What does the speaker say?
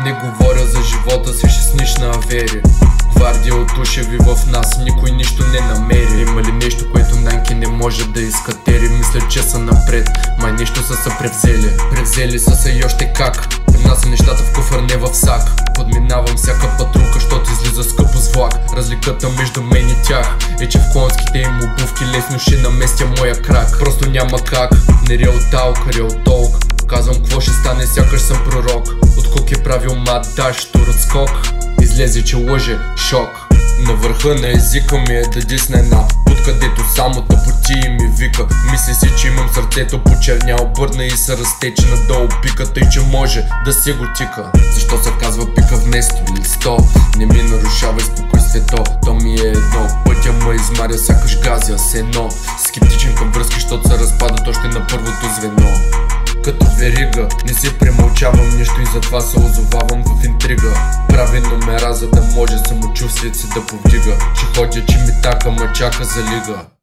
Не говоря за живота си, ще сниш на авери. Гвардия от ушеви в нас, никой нищо не намери. Има ли нещо, което Нанки не може да изкатери? Мисля, че са напред, май нещо са се превзели. Превзели са се и още как. При нас са нещата в куфър, не в сак. Подминавам всяка патрулка, щото излиза скъпо с влак. Разликата между мен и тях е, че в клонските им обувки лесно ще наместя моя крак. Просто няма как, не реал талк, реал толк. Казвам какво ще стане, сякаш съм пророк. От Кук е правил мат даш, тур от скок. Излезе, че лъже, шок. На върха на езика ми е да дисна една, откъдето само тъпоти ми вика. Мисли си, че имам сърцето почернял, бърна и се разтече надолу пика, тъй че може да си го тика. Защо се казва пика вместо листо? Не ми нарушавай спокойствието, то ми е едно. Пътя ме измаря, сякаш газя с едно. Скептичен към връзки, щото се разпадат още на първото звено. Като верига, не си премълчавам нищо и затова се озовавам в интрига. Прави номера, за да може самочувствието си да повдига. Ще ходя, че ми така ма чака за лига.